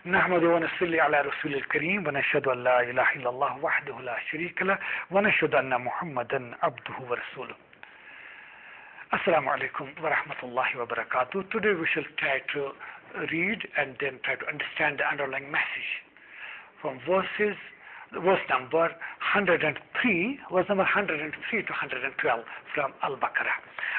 نحمده ونصلي على رسول الكريم ونشهد أن لا إله إلا الله وحده لا شريك له ونشهد أن محمدا عبده ورسوله. Assalamu alaikum wa rahmatullahi wa barakatuh. Today we shall try to read and then try to understand the underlying message from verse number 103, verse number 103 to 112 from Al-Baqarah.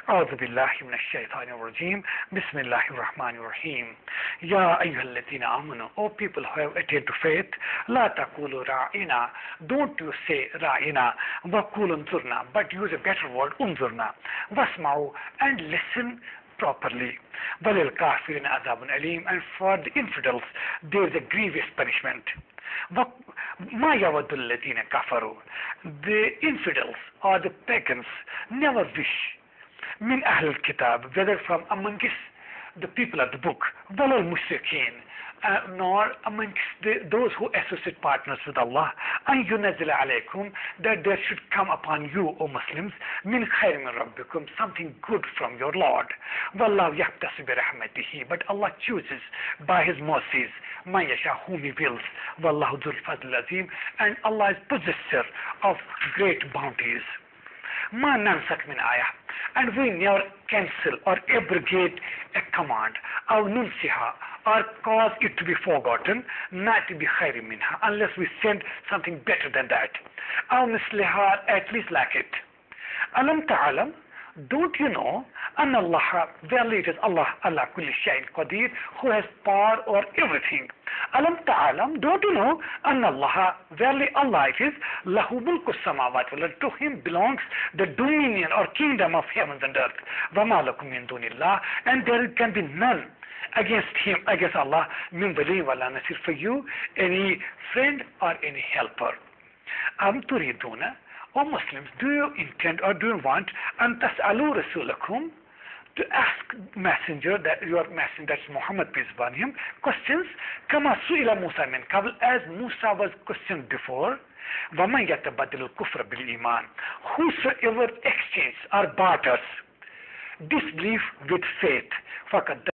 أعوذ بالله من الشيطان الرجيم. بسم الله الرحمن الرحيم. يا أيها الذين آمنوا, O people who have attained to faith, لا تقولوا رَاعِنَا, don't you say رَاعِنَا, وَقُولُوا انظُرْنَا, but use a better word, انظُرْنَا, وَاسْمَعُوا, and listen properly. وَلِلْكَافِرِينَ عَذَابٌ أَلِيمٌ, and for the infidels there is a grievous punishment. مَا يَوَدُّ الَّذِينَ كَفَرُوا, the infidels or the pagans never wish, min ahl al-kitab, whether from amongst the people of the book, وَلَا الْمُشْرِكِينَ, nor amongst those who associate partners with Allah, أَن يُنَزِّلَ عَلَيْكُمْ, that there should come upon you, O Muslims, min خَيْرٍ مِّن رَبِّكُمْ, something good from your Lord. وَاللَّهُ يَخْتَصُ بِرَحْمَتِهِ, but Allah chooses by His mercies, مَن يَشَاءُ, whom He wills. وَاللَّهُ ذُو الْفَضْلِ الْعَظِيمِ, and Allah is possessor of great bounties. مَا نَنْسَخْ مِنْ آيَةٍ, and we never cancel or abrogate a command, أو ننسها, or cause it to be forgotten, not to be خير منها, unless we send something better than that, أو مثلها, at least like it. ألم تعلم, don't you know, أن الله, verily it is Allah, على كل شيء قدير, who has power over everything. ألم تعلم, don't you know, أن الله, verily Allah it is, له ملك السماوات والأرض, to Him belongs the dominion or kingdom of heavens and earth. وما لكم من دون الله, and there can be none against Him, against Allah, min wali wala nasir, for you any friend or any helper. أم تريدون, O Muslims, do you intend or do you want أن تسألوا رسولكم, to ask messenger, that your messenger, that's Muhammad, peace be upon him, questions, كما سئل موسى من قبل, as Musa was questioned before, ومن يتبدل الكفر بالإيمان, whosoever exchanges or barters disbelief with faith, فقد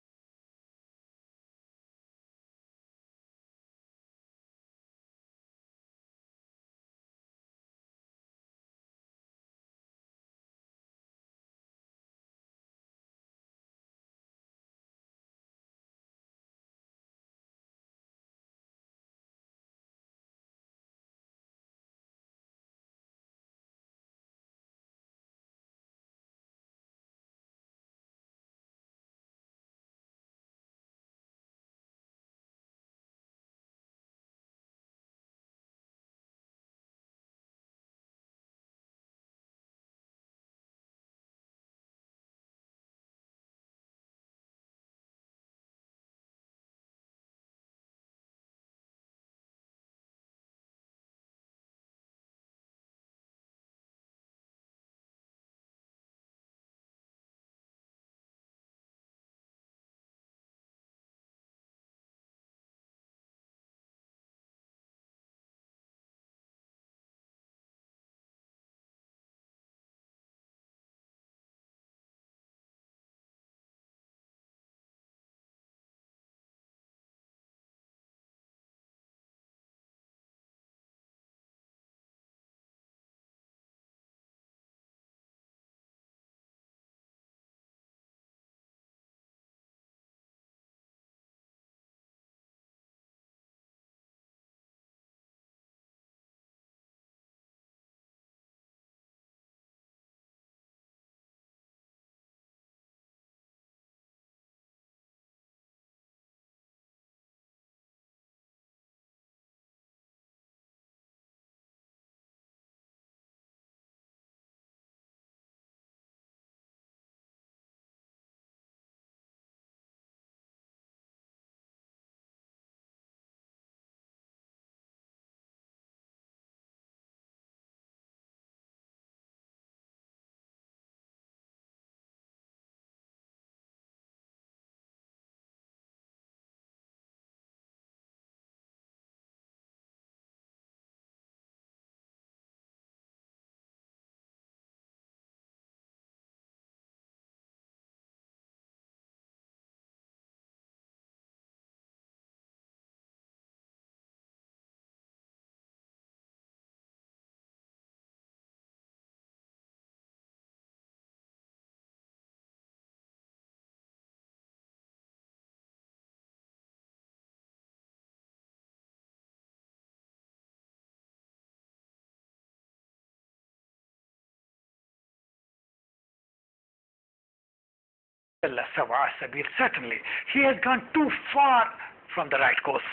Certainly, he has gone too far from the right course.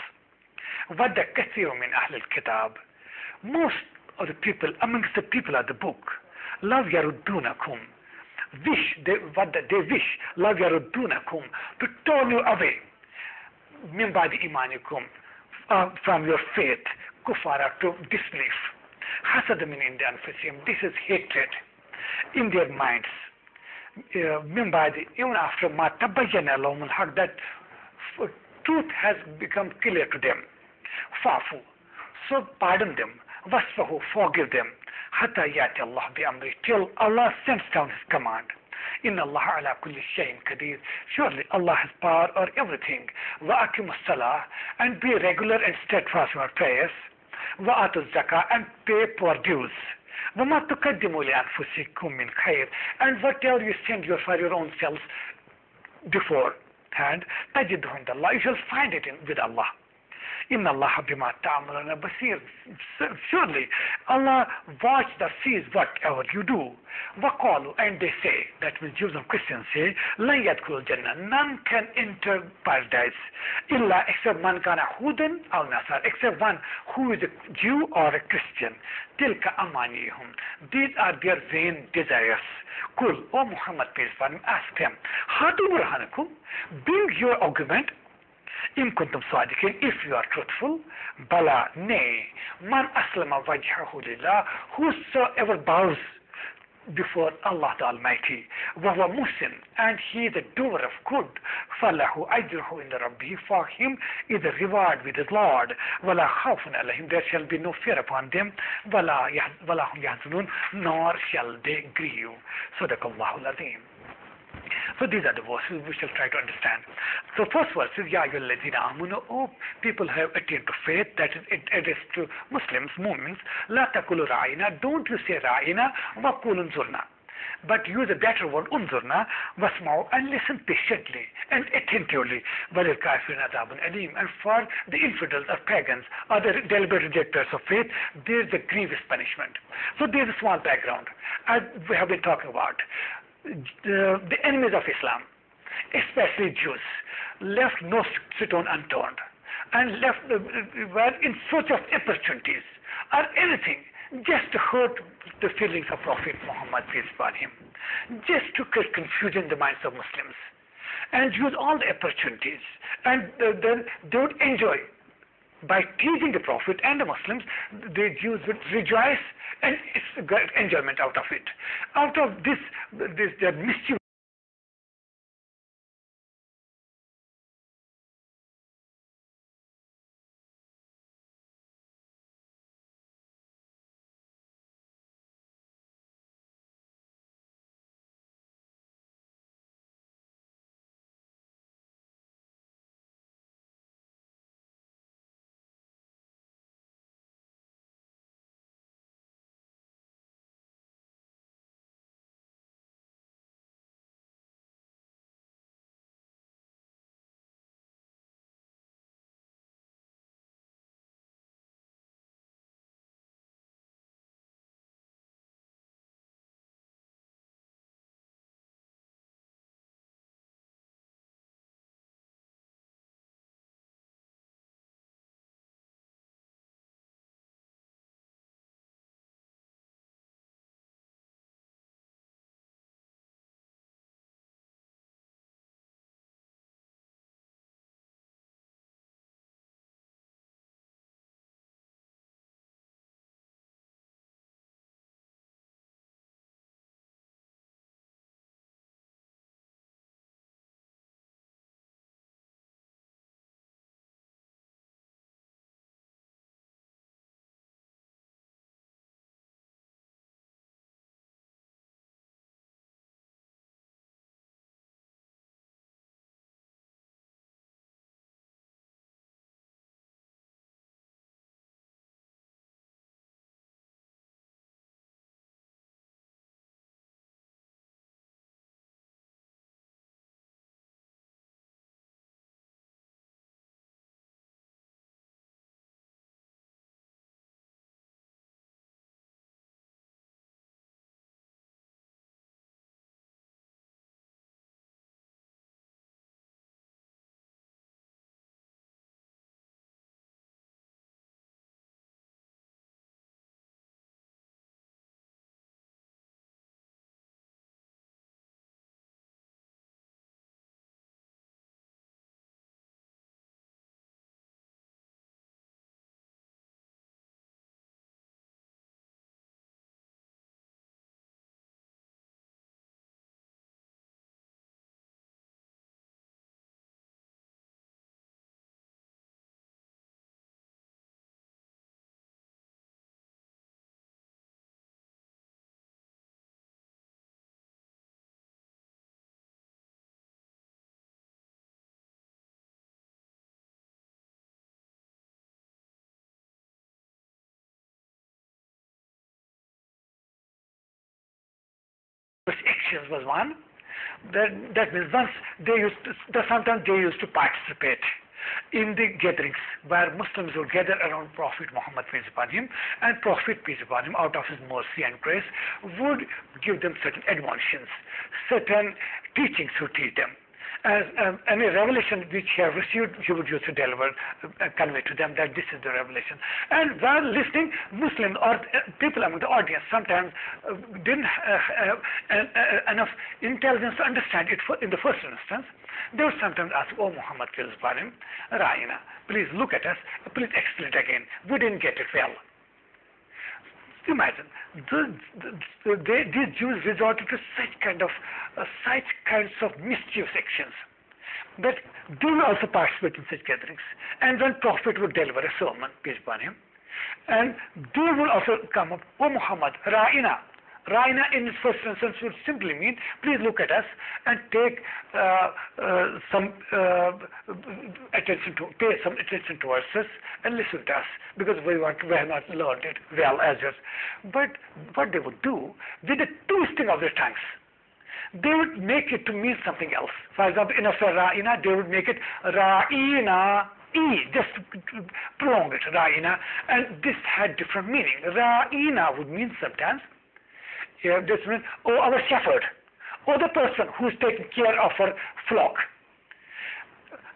وَدَّ كَثِيرٌ مِنْ أَهْلِ الْكِتَابِ Most of the people, amongst the people of the book, لَوْ يَرُدُّونَكُمْ they wish لَوْ يَرُدُّونَكُمْ to turn you away مِنْ بَعْدِ إِيمَانِكُمْ from your faith, kufara, to disbelief. حَسَدًا مِنْ عِنْدِ أَنفُسِهِمْ This is hatred in their minds. Even after ma tabayyana lahum al-haq, that truth has become clear to them. Fa'fu, so pardon them. Wasfahu, forgive them. Hatta yati Allah bi amri, till Allah sends down His command. Inna Allah ala kulli shayin qadir. Surely Allah has power over everything. Wa aqimus salah, and be regular and steadfast in your prayers. Wa atu zakah, and pay poor dues. وَمَا تُقَدِّمُوا لِأَنفُسِكُم مِّنْ خَيْرٍ And whatever you send for your own selves beforehand, تَجِدُهُ عِندَ اللَّهِ You shall find it with Allah. إِنَّ اللَّهَ بِمَا تَعْمَلُونَ بَصِيرٌ Surely Allah watches or sees whatever you do. وَقَالُوا And they say, that means Jews and Christians say, لَنْ يَدْخُلُوا الْجَنَّةَ None can enter paradise إِلَّا except man kana hudan aw nasar, except one who is a Jew or a Christian. تِلْكَ أَمَانِيهُمْ These are their vain desires. Kul, O Muhammad, peace be upon him, ask them, Hatu burhanakum, bring your argument. In kuntum sadiqin, if you are truthful. Bala, nay. Man aslama wajhahu lillah, whosoever bows before Allah the Almighty, wahuwa muhsin, and he is a doer of good, falahu ajruhu inda rabbih, for him is a reward with his Lord. Wala khawfun alayhim, there shall be no fear upon them. Wala hum yahzanun, nor shall they grieve. Sadaqallahu al-azim. So these are the verses we shall try to understand. So first verse is Ya ayyuhallazina amanu, O people who have attained to faith, that is it addressed to Muslims, Mu'mins. La taqulu ra'ina, don't you say ra'ina, wa qulu unzurna, but use a better word, unzurna, wasma'u, and listen patiently and attentively. Walil kafirin adabun alim, and for the infidels or pagans or the deliberate rejectors of faith, there is a grievous punishment. So there is a small background, as we have been talking about. The enemies of Islam, especially Jews, left no stone unturned and were in search of opportunities or anything just to hurt the feelings of Prophet Muhammad, peace be upon him, just to create confusion in the minds of Muslims and use all the opportunities, and then they would enjoy. By teasing the Prophet and the Muslims, the Jews would rejoice and get enjoyment out of it. Out of this their mischief factions was one. That means once sometimes they used to participate in the gatherings where Muslims would gather around Prophet Muhammad peace upon him, and Prophet peace upon him, out of his mercy and grace, would give them certain admonitions, certain teachings to teach them. As any revelation which he had received, he would used to deliver, convey to them that this is the revelation. And while listening, Muslims or people among the audience sometimes didn't have enough intelligence to understand it in the first instance. They would sometimes ask, "Oh Muhammad, Ra'ina, please look at us, please explain it again. We didn't get it well." Imagine, these Jews resorted to such kinds of mischievous actions that they will also participate in such gatherings. And when Prophet would deliver a sermon, peace upon him, and they will also come up, "Oh Muhammad, Ra'ina." Ra'ina in its first instance would simply mean, "Please look at us and take some attention towards us and listen to us, because we have not learned it well as yet." But what they would do, with the twisting of their tongues, they would make it to mean something else. For example, in a Ra'ina, they would make it Ra'ina, just prolong it, Ra'ina, and this had different meaning. Ra'ina would mean sometimes, this means, "Oh, our shepherd," or the person who's taking care of our flock.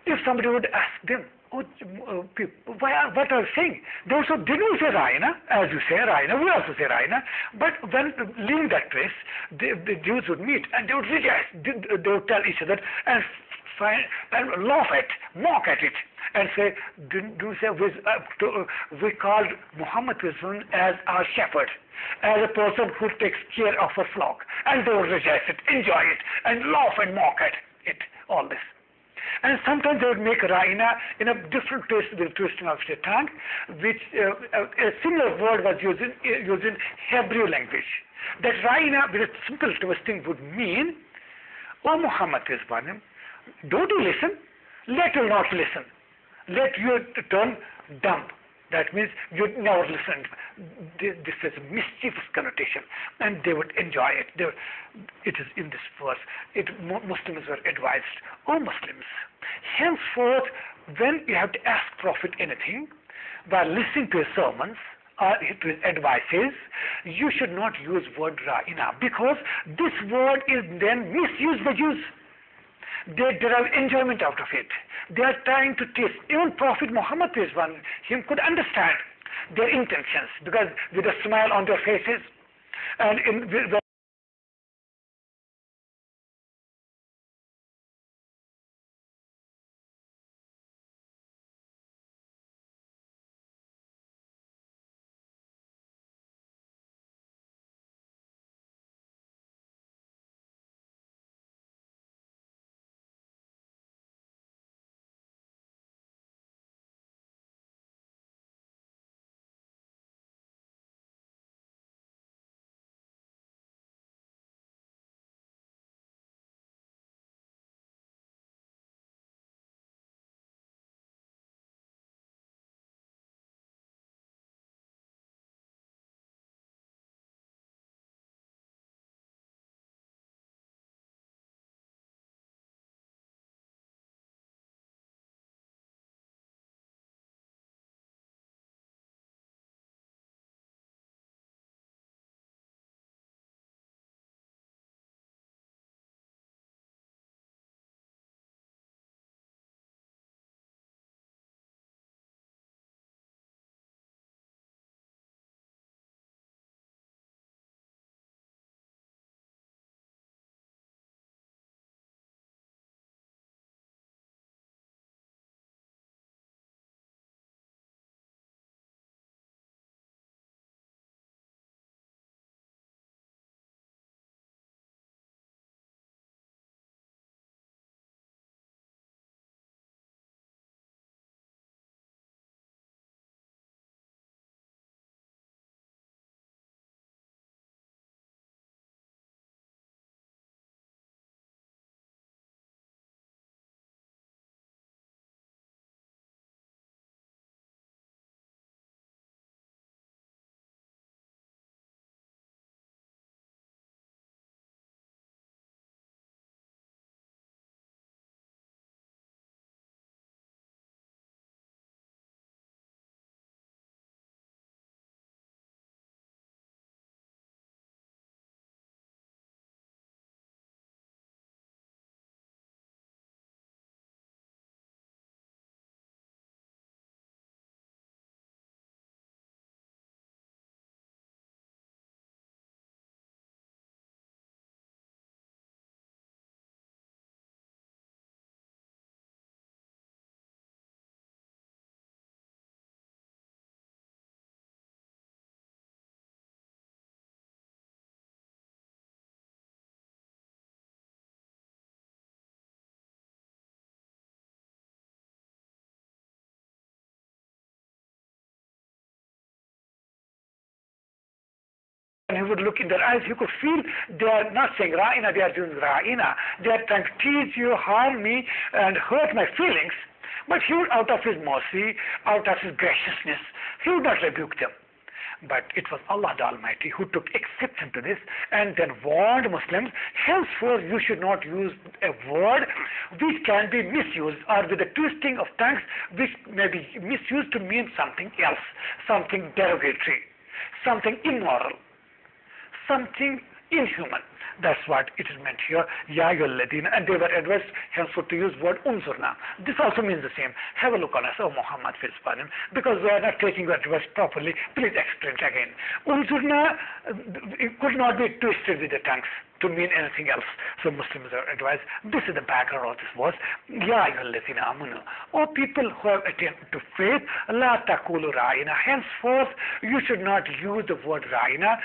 If somebody would ask them, "Oh, what are you saying?" They also didn't say Ra'ina, as you say Ra'ina, we also say Ra'ina. But when leaving that place, the Jews would meet and they would rejoice. They would tell each other and laugh at, mock at it, and say, "Do say we called Muhammad as our shepherd, as a person who takes care of a flock," and they would rejoice it, enjoy it, and laugh and mock at it. All this. And sometimes they would make Ra'ina in a different twist, with twisting of the tongue, which a similar word was used in Hebrew language. That Ra'ina, with a simple twisting, would mean, "Oh Muhammad, peace upon him, don't you listen? Let you not listen. Let you turn dumb." That means you never listened. This is a mischievous connotation, and they would enjoy it. It is in this verse. Muslims were advised, "Oh Muslims, henceforth, when you have to ask Prophet anything, by listening to his sermons or to his advices, you should not use word Ra'ina, because this word is then misused by Jews. They derive enjoyment out of it. They are trying to taste. Even Prophet Muhammad, peace upon him, could understand their intentions, because with a smile on their faces and he would look in their eyes, he could feel they are not saying Ra'ina, they are doing Ra'ina. They are trying to tease you, harm me, and hurt my feelings. But he would, out of his mercy, out of his graciousness, he would not rebuke them. But it was Allah the Almighty who took exception to this and then warned Muslims, henceforth you should not use a word which can be misused, or with the twisting of tongues which may be misused to mean something else, something derogatory, something immoral, something inhuman. That's what it is meant here. Ya ayyuhalladhina, and they were advised henceforth to use word unzurna. This also means the same. Have a look on us, O Muhammad, peace upon him, because we are not taking your advice properly. Please explain it again. Unzurna, it could not be twisted with the tongues to mean anything else. So Muslims are advised. This is the background of this verse. Ya ayyuhalladhina amanu, O people who have attained to faith, la taqulu ra'ina. Henceforth, you should not use the word ra'ina,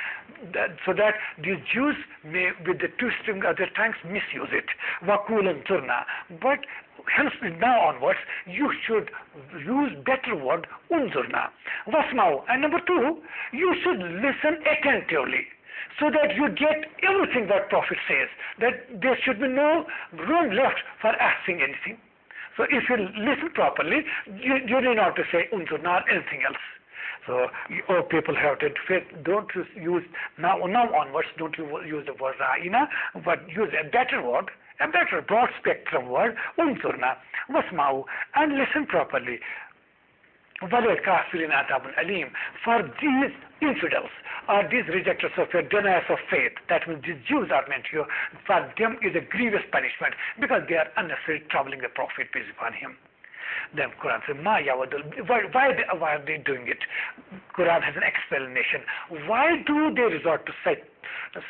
so that these Jews may, with the twisting of their tongues, misuse it. Waqul unzurna. But hence now onwards, you should use better word unzurna. Wasma'u. And number two, you should listen attentively, so that you get everything that Prophet says, that there should be no room left for asking anything. So if you listen properly, you need not to say unzurna or anything else. So, oh, people have to faith, don't use, now onwards, don't use the word ra'ina, but use a better word, a better broad spectrum word, unzurna, wasma'u, and listen properly. وَلِلْكَافِرِينَ عَذَابٌ أَلِيمٌ. For these infidels, or these rejectors of faith, deniers of faith, that means these Jews are meant here, for them is a grievous punishment, because they are unnecessarily troubling the Prophet, peace upon him. Then Quran says, Ma yawadul. Why are they doing it? Quran has an explanation. Why do they resort to such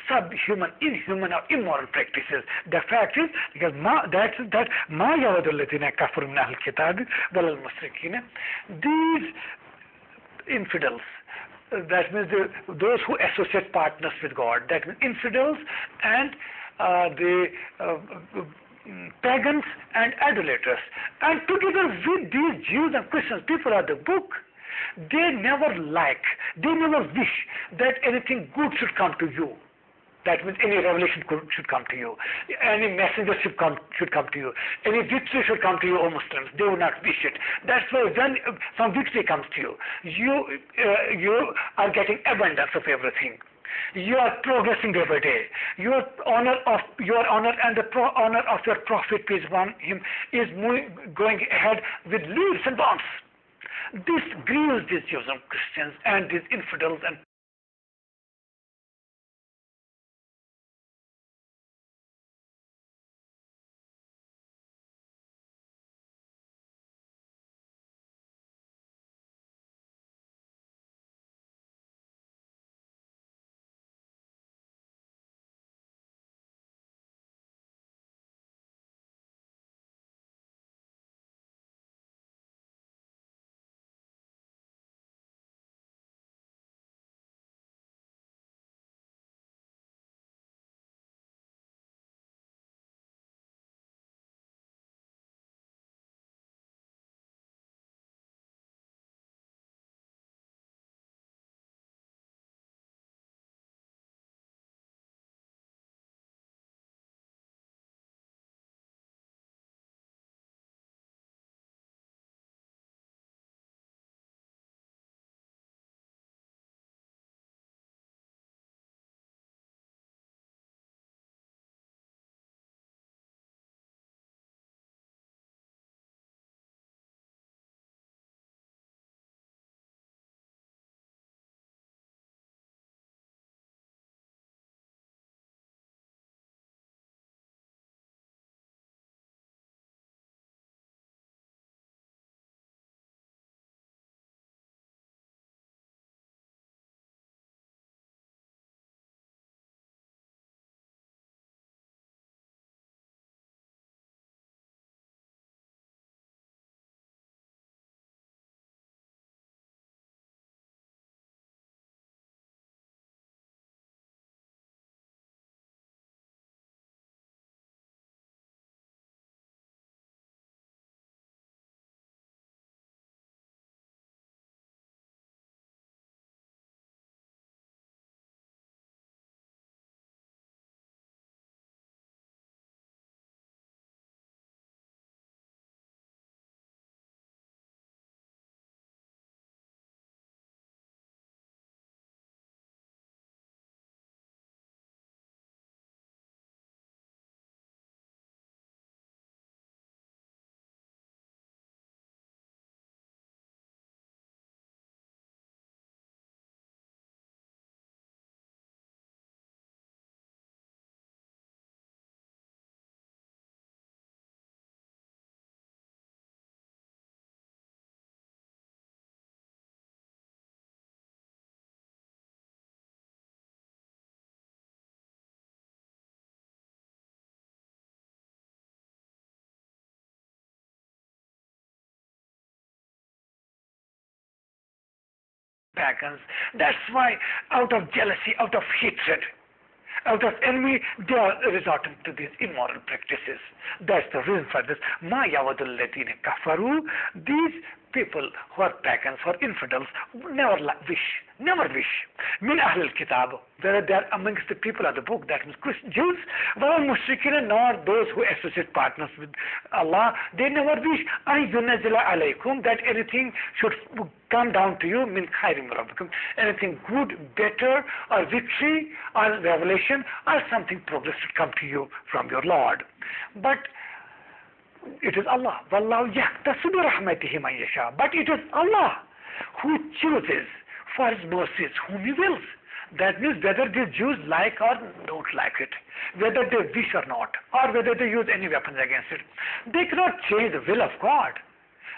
subhuman, inhuman, or immoral practices? The fact is, because Ma yawadul ladina kafaru min ahl kitab wal al musrikin. These infidels, that means those who associate partners with God, that means infidels and the pagans and idolaters, and together with these Jews and Christians, people of the book, they never wish that anything good should come to you. That means any revelation should come to you, any messenger should come to you, any victory should come to you, O Muslims. They would not wish it. That's why when some victory comes to you, you are getting abundance of everything. You are progressing every day. Your honor and the honor of your Prophet, peace upon him, is going ahead with leaps and bounds. This grieves these Jews and Christians and these infidels and pagans. That's why, out of jealousy, out of hatred, out of envy, they are resorting to these immoral practices. That's the reason for this. Ma yawadul ladina kafaru. These people who are pagans, who are infidels, never wish. Min ahlul kitab, whether they are amongst the people of the book, that means Jews, wal mushrikina, nor those who associate partners with Allah, they never wish an yunazila alaykum, that anything should come down to you, min khairim rabbikum, anything good, better, or victory, or revelation, or something progress should come to you from your Lord. But it is Allah. Wallahu yahtasu bi rahmatihi man yasha. But it is Allah who chooses for His mercies whom He wills. That means whether the Jews like or don't like it, whether they wish or not, or whether they use any weapons against it, they cannot change the will of God.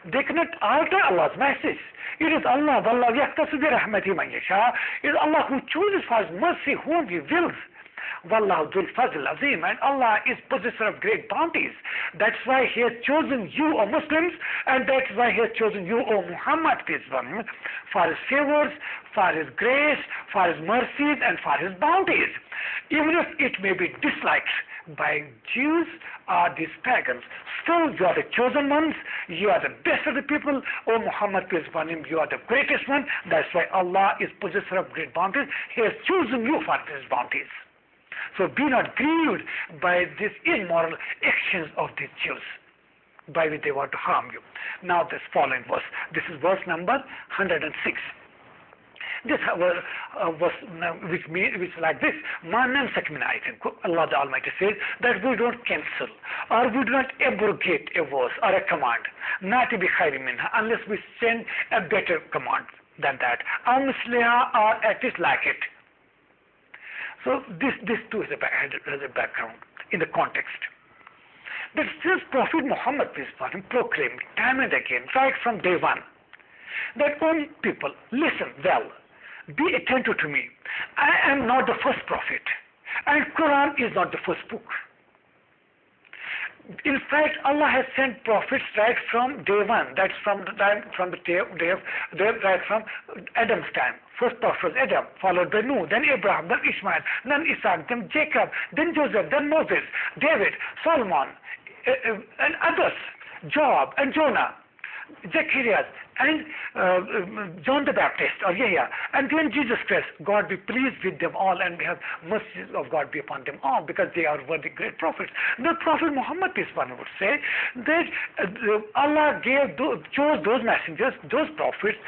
They cannot alter Allah's message. It is Allah. Wallahu yahtasu bi rahmatihi man yasha. It is Allah who chooses for His mercy whom He wills. Wallahu dhul fazl azim, and Allah is possessor of great bounties. That's why He has chosen you, O Muslims, and that's why He has chosen you, O Muhammad, peace be upon him, for His favors, for His grace, for His mercies, and for His bounties. Even if it may be disliked by Jews or these pagans, still you are the chosen ones, you are the best of the people, O Muhammad, peace be upon him, you are the greatest one. That's why Allah is possessor of great bounties. He has chosen you for His bounties. So be not grieved by these immoral actions of these Jews, by which they want to harm you. Now this following verse, this is verse number 106. This verse which is like this: Ma nansak min ayatin. Allah the Almighty says that we don't cancel or we do not abrogate a verse or a command, not to be khairin minha, unless we send a better command than that, or at least like it. So this too has a background in the context. That since Prophet Muhammad, peace be upon him, proclaimed time and again, right from day one, that all people, listen well, be attentive to me. I am not the first prophet, and Quran is not the first book. In fact, Allah has sent prophets right from day one. That's from the time, from the day right from Adam's time. First prophet was Adam, followed by Noah, then Abraham, then Ishmael, then Isaac, then Jacob, then Joseph, then Moses, David, Solomon, and others, Job and Jonah, Zacharias, and John the Baptist, or Yahya, and then Jesus Christ. God be pleased with them all, and we have mercy of God be upon them all, because they are worthy great prophets. The Prophet Muhammad, peace be upon him, would say that Allah chose those messengers, those prophets,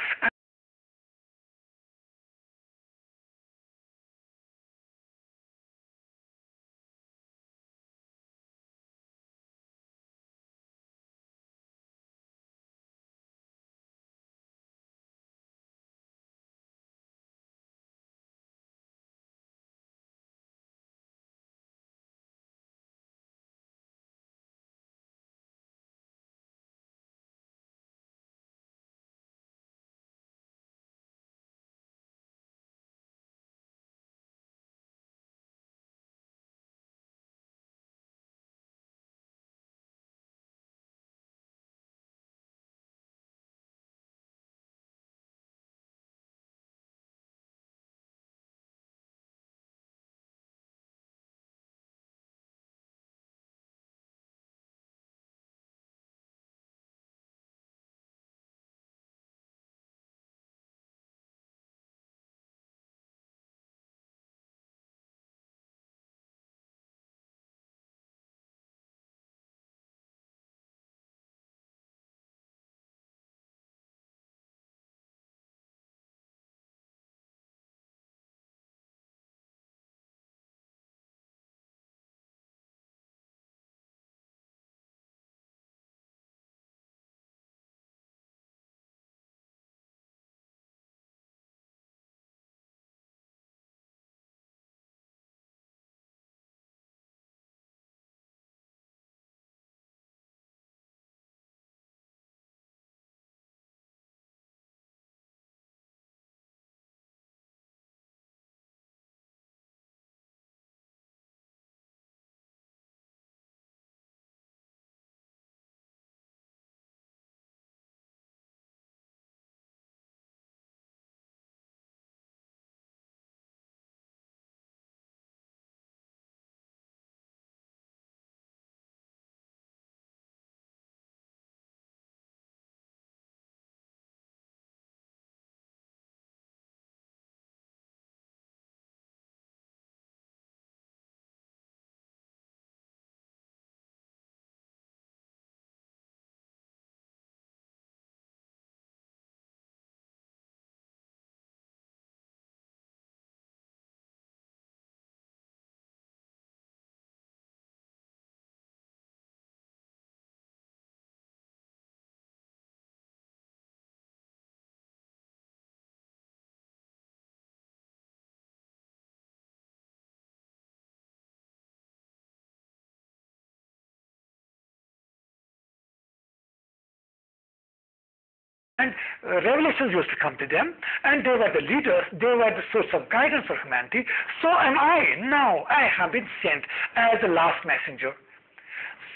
and revelations used to come to them, and they were the leaders, they were the source of guidance for humanity. So am I. Now I have been sent as the last messenger.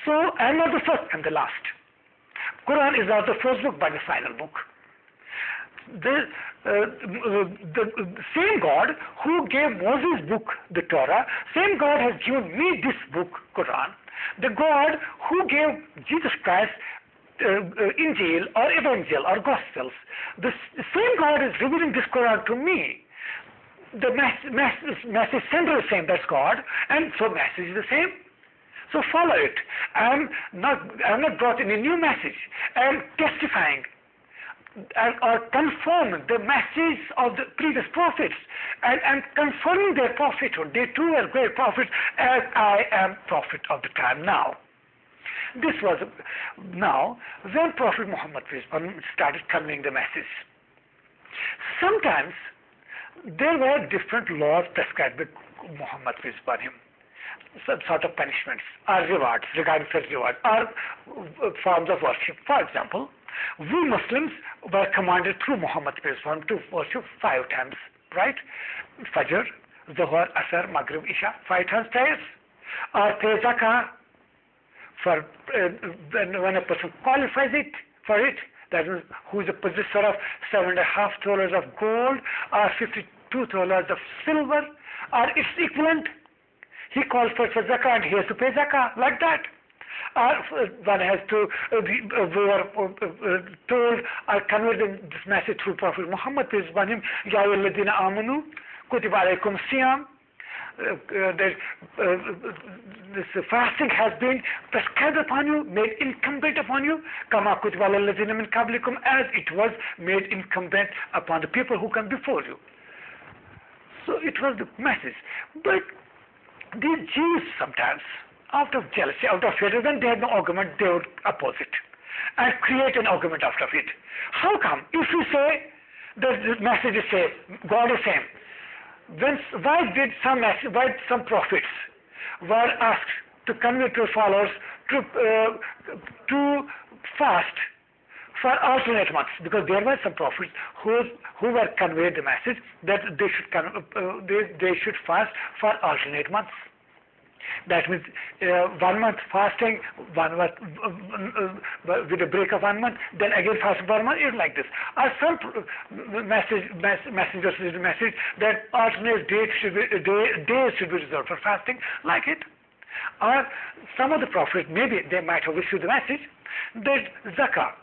So I'm not the first, I'm the last. Quran is not the first book, but the final book. The same God who gave Moses' book, the Torah, same God has given me this book, Quran. The God who gave Jesus Christ Injil or Evangel or Gospels, the same God is revealing this Quran to me. The message sender is same, that's God, and so message is the same. So follow it. I'm not brought in a new message. I'm testifying or confirm the message of the previous prophets, and confirming their prophethood. They too are great prophets, as I am prophet of the time now. This was now when Prophet Muhammad started conveying the message. Sometimes there were different laws prescribed by Muhammad upon him, some sort of punishments or rewards, regarding such rewards or forms of worship. For example, we Muslims were commanded through Muhammad to worship 5 times, right? Fajr, Zuhr, Asr, Maghrib, Isha, 5 times prayers. Or pay zakah for when a person qualifies for it, that is, who is a possessor of 7.5 dollars of gold or 52 dollars of silver or its equivalent. He qualifies for zakah and he has to pay zakah, like that. One has to we are told or conveyed this message through Prophet Muhammad, peace upon him, Ya ayyuhalladhina amanu kutiba alaykum siyam. This fasting has been prescribed upon you, made incumbent upon you, kama kutiba alladhina min qablikum, as it was made incumbent upon the people who come before you. So it was the message. But these Jews sometimes, out of jealousy, out of fear, when they had no argument, they would oppose it and create an argument out of it. How come? If you say the message is same, God is same, then why did some prophets were asked to convey to followers to fast for alternate months? Because there were some prophets who were conveyed the message that they should fast for alternate months. That means 1 month fasting, 1 month with a break of 1 month, then again fasting for 1 month. It's like this. Or some messengers did a message that alternate days should be reserved for fasting, like it. Or some of the prophets, maybe they might have issued the message that zakah,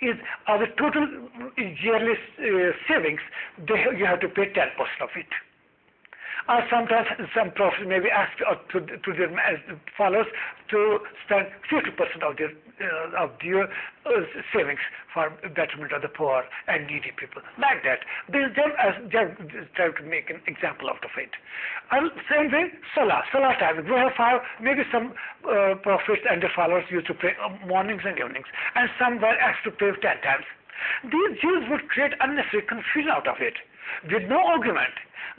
is our total yearly savings, you have to pay 10% of it. Or sometimes some prophets may be asked to their followers to spend 50% of their savings for betterment of the poor and needy people. Like that. They try to make an example out of it. And same way, Salah time. We have five, maybe some prophets and their followers used to pray mornings and evenings, and some were asked to pray 10 times. These Jews would create unnecessary confusion out of it, with no argument,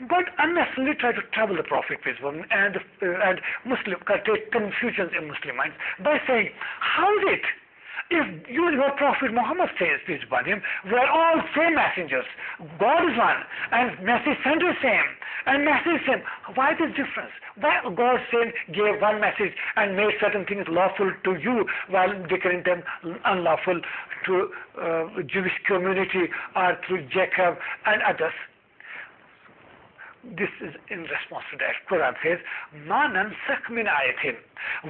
but unnecessarily try to trouble the Prophet peace be upon him and Muslim create confusions in Muslim minds by saying, how is it if your Prophet Muhammad says peace be upon him, we are all same messengers, God is one and message sender is same and message same, why this difference? Why God gave one message and made certain things lawful to you while declaring them unlawful to Jewish community or to Jacob and others? This is in response to that. Quran says, "Ma nansakh min ayatin."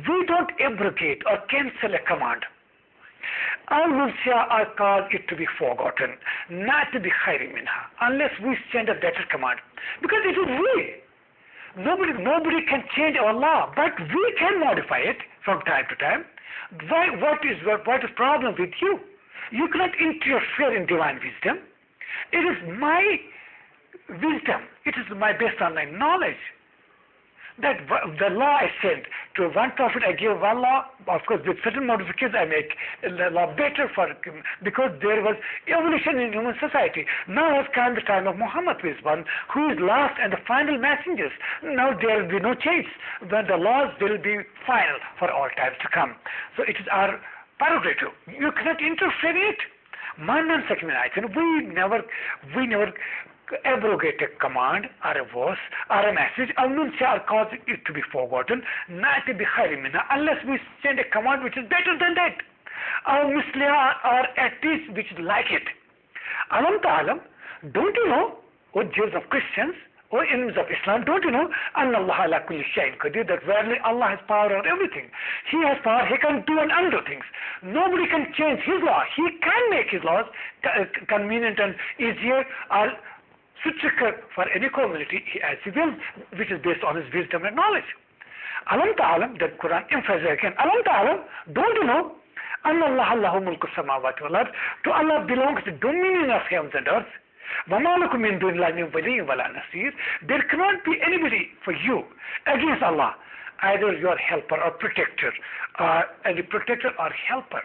We don't abrogate or cancel a command. Our nunsia or cause it to be forgotten, not to be khayri minha, unless we send a better command. Because it is we. Nobody can change our law, but we can modify it from time to time. What is the problem with you? You cannot interfere in divine wisdom. It is my wisdom. It is based on my knowledge. That the law I sent to one prophet, I give one law, of course with certain modifications I make the law better for him, because there was evolution in human society. Now has come the time of Muhammad peace be upon him, who is last and the final messengers. Now there will be no change, but the laws will be final for all times to come. So it is our prerogative. You cannot interfere in it. We never abrogate a command or a verse or a message or cause it to be forgotten, not to be khayri minha, unless we send a command which is better than that, or misliha, or at least which is like it. Alam ta'alam, don't you know, O Jews of Christians, O enemies of Islam, don't you know, Anna Allah ala kulli shay'in qadir, that verily Allah has power over everything. He has power, He can do and undo things. Nobody can change His law. He can make His laws convenient and easier or suitable for any community as He will, which is based on His wisdom and knowledge. Alam ta'alam, that Quran emphasizes again, Alam ta'alam, don't you know, Anna Allah lahu mulku samawati wal ard, to Allah belongs the dominion of heavens and earth. وَمَا لَكُم مِّن دُونِ اللَّهِ مِن وَلِيٍّ وَلَا نَصِيرٍ. There cannot be anybody for you against Allah, either your helper or protector, or any protector or helper.